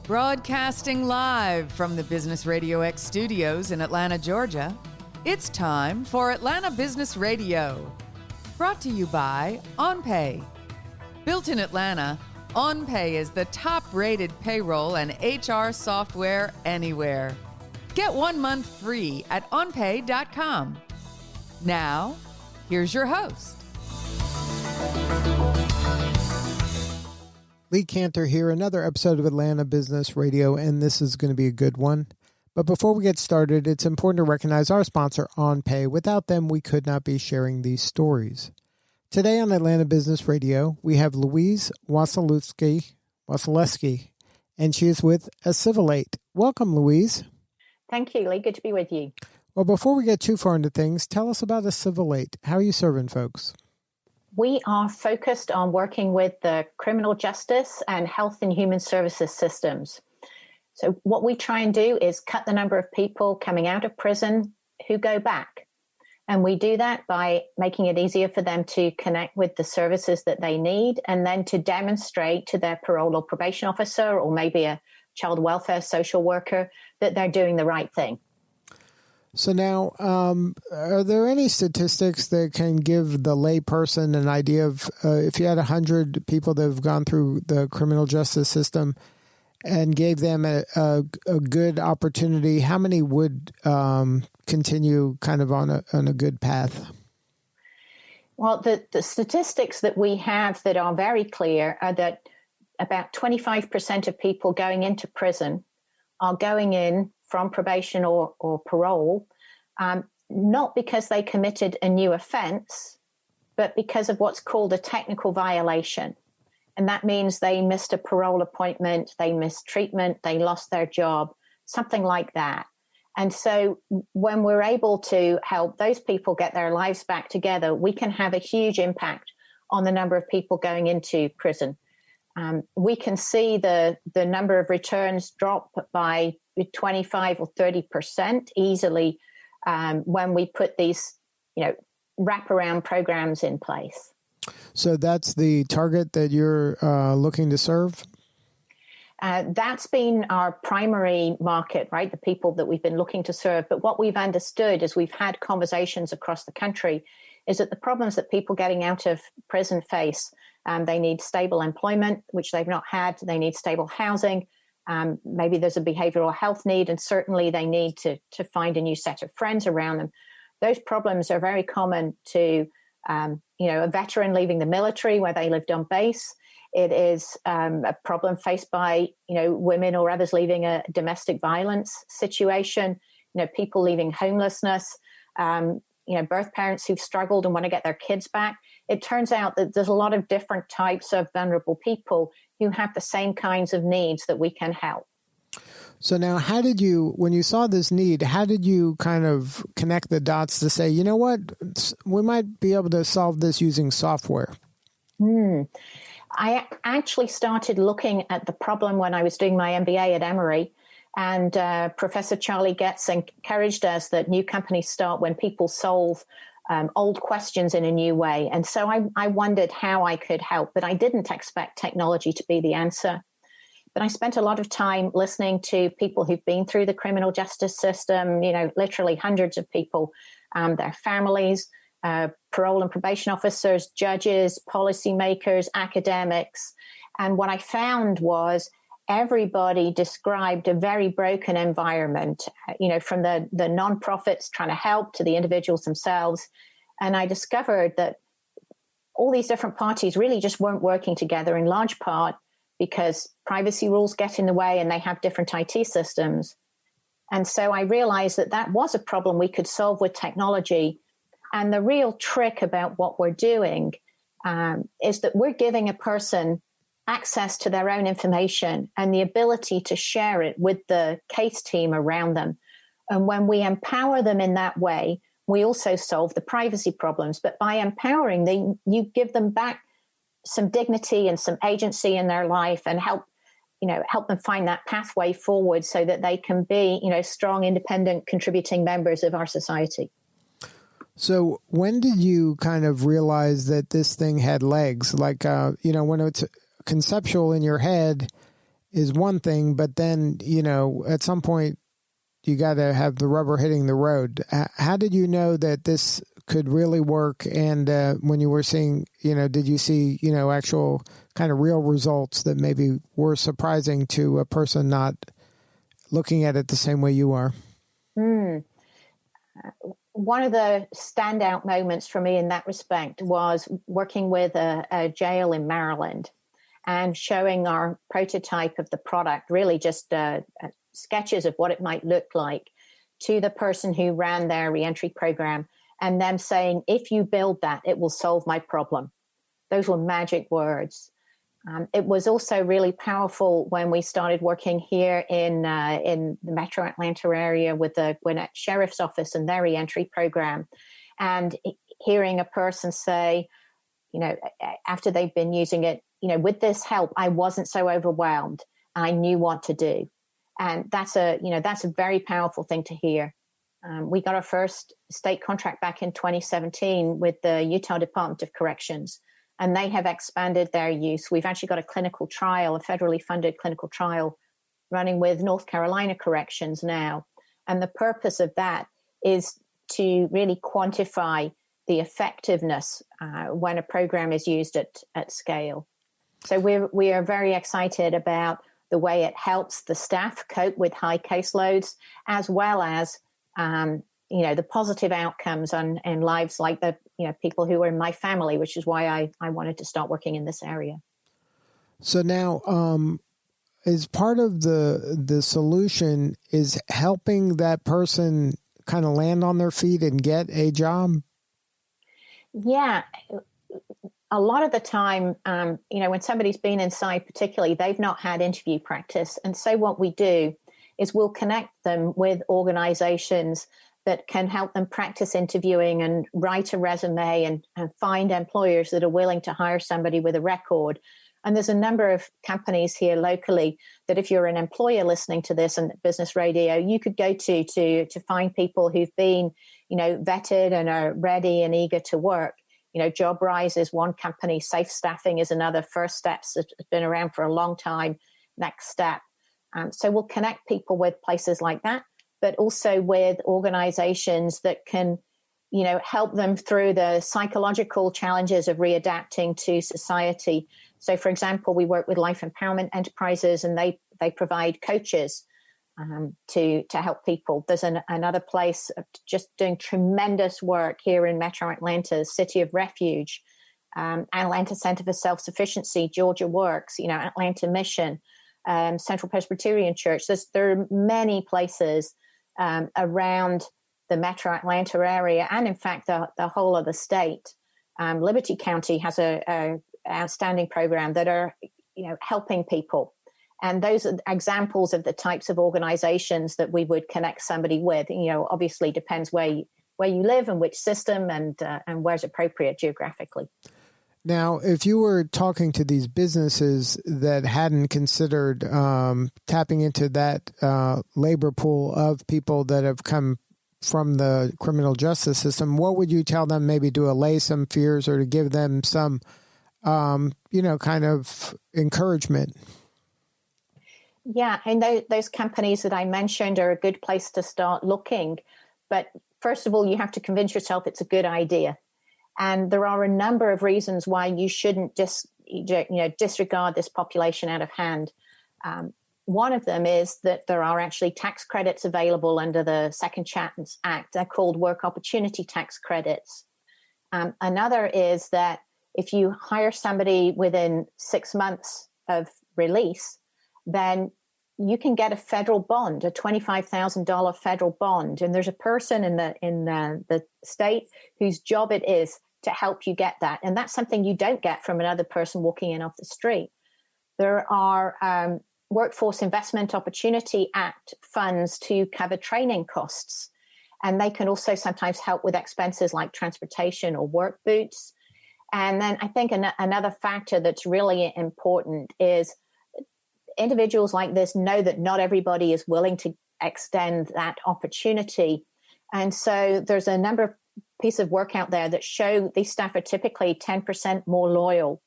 Broadcasting live from the Business RadioX studios in Atlanta, Georgia, it's time for Atlanta Business Radio. Brought to you by OnPay. Built in Atlanta, OnPay is the top-rated payroll and HR software anywhere. Get 1 month free at onpay.com. Now, here's your host. Lee Cantor here, another episode of Atlanta Business Radio, and this is going to be a good one. But before we get started, it's important to recognize our sponsor, OnPay. Without them, we could not be sharing these stories. Today on Atlanta Business Radio, we have Louise-Wasilewski, and she is with Acivilate. Welcome, Louise. Thank you, Lee. Good to be with you. Well, before we get too far into things, tell us about Acivilate. How are you serving folks? We are focused on working with the criminal justice and health and human services systems. So what we try and do is cut the number of people coming out of prison who go back. And we do that by making it easier for them to connect with the services that they need and then to demonstrate to their parole or probation officer or maybe a child welfare social worker that they're doing the right thing. So now, are there any statistics that can give the lay person an idea of if you had 100 people that have gone through the criminal justice system and gave them a good opportunity, how many would continue kind of on a good path? Well, the statistics that we have that are very clear are that about 25% of people going into prison are going in from probation or parole, not because they committed a new offense, but because of what's called a technical violation. And that means they missed a parole appointment, they missed treatment, they lost their job, something like that. And so when we're able to help those people get their lives back together, we can have a huge impact on the number of people going into prison. We can see the number of returns drop by 25 or 30% easily when we put these, wraparound programs in place. So that's the target that you're looking to serve? That's been our primary market, right? The people that we've been looking to serve. But what we've understood as we've had conversations across the country is that the problems that people getting out of prison face, they need stable employment, which they've not had. They need stable housing. Maybe there's a behavioral health need, and certainly they need to find a new set of friends around them. Those problems are very common to, a veteran leaving the military where they lived on base. It is a problem faced by, women or others leaving a domestic violence situation, people leaving homelessness, birth parents who've struggled and want to get their kids back. It turns out that there's a lot of different types of vulnerable people who have the same kinds of needs that we can help. So now when you saw this need, how did you kind of connect the dots to say, you know what, we might be able to solve this using software? I actually started looking at the problem when I was doing my MBA at Emory. And Professor Charlie Getz encouraged us that new companies start when people solve old questions in a new way. And so I wondered how I could help, but I didn't expect technology to be the answer. But I spent a lot of time listening to people who've been through the criminal justice system, literally hundreds of people, their families, parole and probation officers, judges, policymakers, academics. And what I found was everybody described a very broken environment, from the nonprofits trying to help to the individuals themselves. And I discovered that all these different parties really just weren't working together, in large part because privacy rules get in the way and they have different IT systems. And so I realized that was a problem we could solve with technology. And the real trick about what we're doing is that we're giving a person access to their own information and the ability to share it with the case team around them. And when we empower them in that way, we also solve the privacy problems. But by empowering them, you give them back some dignity and some agency in their life and help them find that pathway forward so that they can be, strong, independent, contributing members of our society. So when did you kind of realize that this thing had legs? Like, when it's conceptual in your head, is one thing, but then, at some point you got to have the rubber hitting the road. How did you know that this could really work? And when you were seeing, did you see, actual kind of real results that maybe were surprising to a person not looking at it the same way you are? One of the standout moments for me in that respect was working with a jail in Maryland and showing our prototype of the product, really just sketches of what it might look like, to the person who ran their reentry program, and them saying, if you build that, it will solve my problem. Those were magic words. It was also really powerful when we started working here in the Metro Atlanta area with the Gwinnett Sheriff's Office and their reentry program, and hearing a person say, after they've been using it, with this help, I wasn't so overwhelmed. I knew what to do. And that's a very powerful thing to hear. We got our first state contract back in 2017 with the Utah Department of Corrections, and they have expanded their use. We've actually got a clinical trial, a federally funded clinical trial running with North Carolina Corrections now. And the purpose of that is to really quantify the effectiveness when a program is used at scale. So we are very excited about the way it helps the staff cope with high caseloads, as well as the positive outcomes in lives like the people who are in my family, which is why I wanted to start working in this area. So now, is part of the solution is helping that person kind of land on their feet and get a job? Yeah. A lot of the time, when somebody's been inside particularly, they've not had interview practice. And so what we do is we'll connect them with organizations that can help them practice interviewing and write a resume and find employers that are willing to hire somebody with a record. And there's a number of companies here locally that if you're an employer listening to this and Business Radio, you could go to find people who've been, vetted and are ready and eager to work. JobRise is one company. Safe Staffing is another. First Steps has been around for a long time. Next Step. So we'll connect people with places like that, but also with organizations that can, help them through the psychological challenges of readapting to society. So, for example, we work with Life Empowerment Enterprises, and they provide coaches to help people. There's another place just doing tremendous work here in Metro Atlanta, City of Refuge, Atlanta Center for Self-Sufficiency, Georgia Works, Atlanta Mission, Central Presbyterian Church. There are many places around the Metro Atlanta area, and in fact the whole of the state. Liberty County has a outstanding program that are helping people. And those are examples of the types of organizations that we would connect somebody with. Obviously depends where you live and which system and where's appropriate geographically. Now, if you were talking to these businesses that hadn't considered tapping into that labor pool of people that have come from the criminal justice system, what would you tell them, maybe to allay some fears or to give them some, kind of encouragement? Yeah, and those companies that I mentioned are a good place to start looking. But first of all, you have to convince yourself it's a good idea. And there are a number of reasons why you shouldn't just disregard this population out of hand. One of them is that there are actually tax credits available under the Second Chance Act. They're called work opportunity tax credits. Another is that if you hire somebody within 6 months of release, then you can get a federal bond, a $25,000 federal bond. And there's a person in the state whose job it is to help you get that. And that's something you don't get from another person walking in off the street. There are Workforce Investment Opportunity Act funds to cover training costs. And they can also sometimes help with expenses like transportation or work boots. And then I think another factor that's really important is individuals like this know that not everybody is willing to extend that opportunity. And so there's a number of pieces of work out there that show these staff are typically 10% more loyal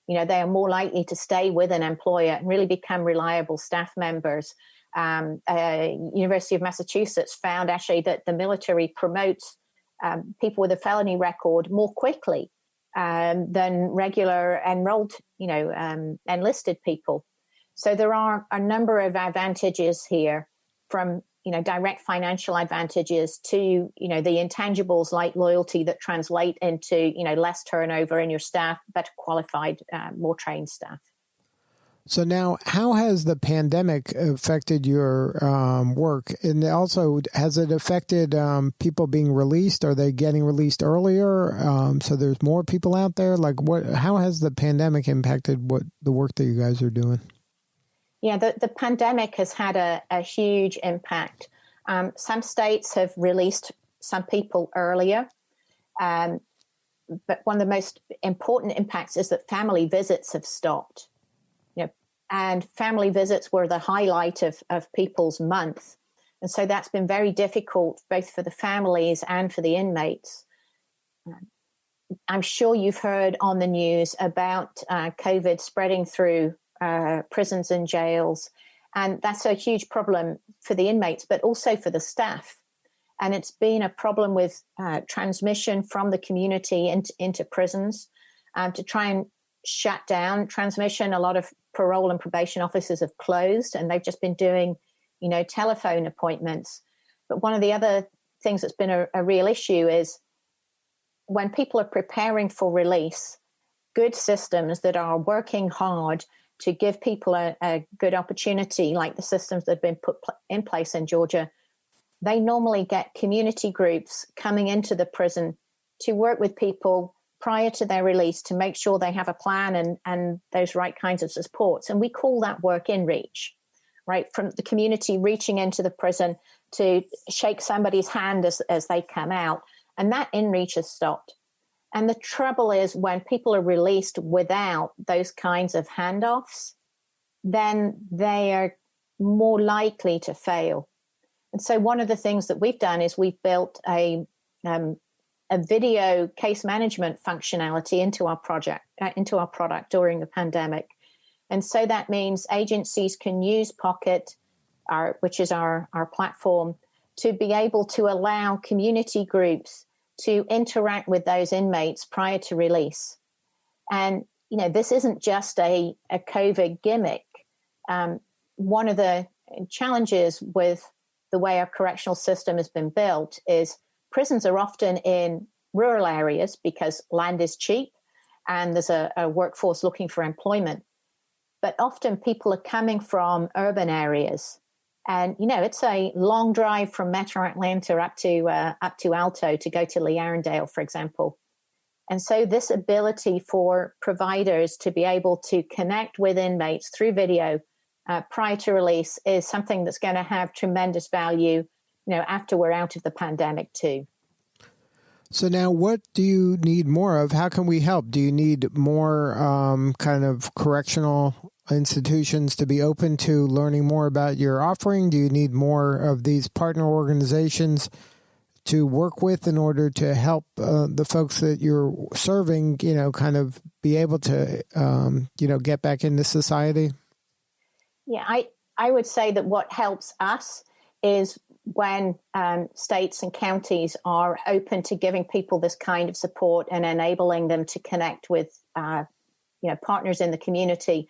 they are more likely to stay with an employer and really become reliable staff members. University of Massachusetts found actually that the military promotes people with a felony record more quickly than regular enrolled, enlisted people. So there are a number of advantages here, from direct financial advantages to the intangibles like loyalty that translate into less turnover in your staff, better qualified, more trained staff. So now, how has the pandemic affected your work? And also, has it affected people being released? Are they getting released earlier? So there's more people out there? Like, how has the pandemic impacted the work that you guys are doing? Yeah, the pandemic has had a huge impact. Some states have released some people earlier. But one of the most important impacts is that family visits have stopped. And family visits were the highlight of people's month. And so that's been very difficult, both for the families and for the inmates. I'm sure you've heard on the news about COVID spreading through prisons and jails. And that's a huge problem for the inmates, but also for the staff. And it's been a problem with transmission from the community into prisons to try and shut down transmission. A lot of parole and probation offices have closed, and they've just been doing, telephone appointments. But one of the other things that's been a real issue is when people are preparing for release, good systems that are working hard to give people a good opportunity, like the systems that have been put in place in Georgia, they normally get community groups coming into the prison to work with people prior to their release to make sure they have a plan and those right kinds of supports. And we call that work in reach, right? From the community reaching into the prison to shake somebody's hand as they come out. And that in reach has stopped. And the trouble is when people are released without those kinds of handoffs, then they are more likely to fail. And so one of the things that we've done is we've built a video case management functionality into our product during the pandemic. And so that means agencies can use Pokket, which is our platform, to be able to allow community groups to interact with those inmates prior to release. And, this isn't just a COVID gimmick. One of the challenges with the way our correctional system has been built is prisons are often in rural areas because land is cheap and there's a workforce looking for employment. But often people are coming from urban areas. And, it's a long drive from Metro Atlanta up to Alto to go to Lee Arundel, for example. And so this ability for providers to be able to connect with inmates through video prior to release is something that's going to have tremendous value, after we're out of the pandemic too. So now what do you need more of? How can we help? Do you need more kind of correctional institutions to be open to learning more about your offering? Do you need more of these partner organizations to work with in order to help the folks that you're serving, kind of be able to, get back into society? Yeah, I would say that what helps us is when states and counties are open to giving people this kind of support and enabling them to connect with, partners in the community.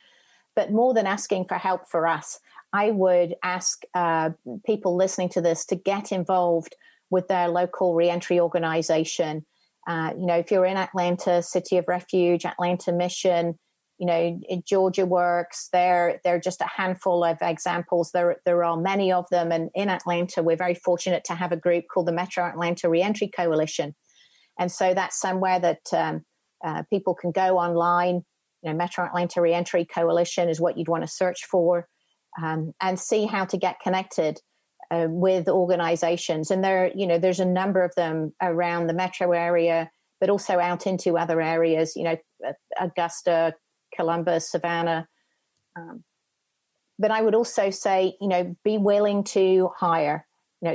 But more than asking for help for us, I would ask people listening to this to get involved with their local reentry organization. If you're in Atlanta, City of Refuge, Atlanta Mission, Georgia Works, they're just a handful of examples. There are many of them. And in Atlanta, we're very fortunate to have a group called the Metro Atlanta Reentry Coalition. And so that's somewhere that people can go online. Metro Atlanta Reentry Coalition is what you'd want to search for and see how to get connected with organizations. And there's a number of them around the metro area, but also out into other areas, Augusta, Columbus, Savannah. But I would also say, be willing to hire,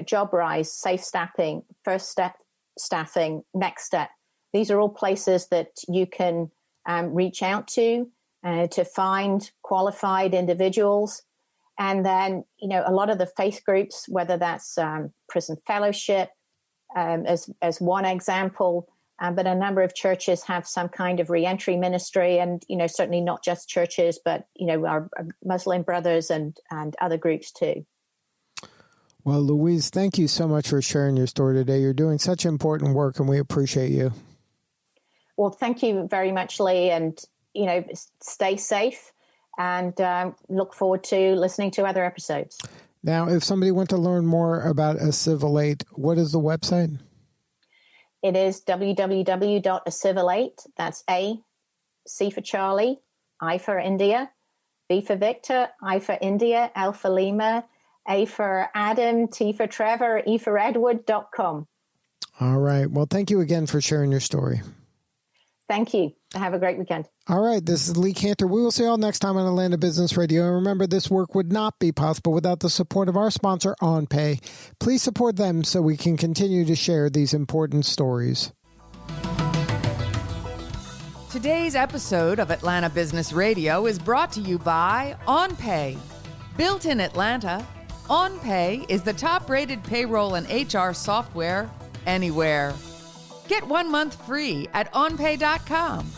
Job Rise, Safe Staffing, First Step Staffing, Next Step. These are all places that you can reach out to find qualified individuals. And then, a lot of the faith groups, whether that's Prison Fellowship as one example, but a number of churches have some kind of reentry ministry, and certainly not just churches, but our Muslim brothers and other groups too. Well, Louise, thank you so much for sharing your story today. You're doing such important work, and we appreciate you. Well, thank you very much, Lee, and stay safe, and look forward to listening to other episodes. Now, if somebody wants to learn more about Acivilate, what is the website? It is www.acivilate. That's A, C for Charlie, I for India, B for Victor, I for India, L for Lima, A for Adam, T for Trevor, E for Edward.com. All right. Well, thank you again for sharing your story. Thank you. Have a great weekend. All right. This is Lee Cantor. We will see you all next time on Atlanta Business Radio. And remember, this work would not be possible without the support of our sponsor, OnPay. Please support them so we can continue to share these important stories. Today's episode of Atlanta Business Radio is brought to you by OnPay. Built in Atlanta, OnPay is the top-rated payroll and HR software anywhere. Get 1 month free at onpay.com.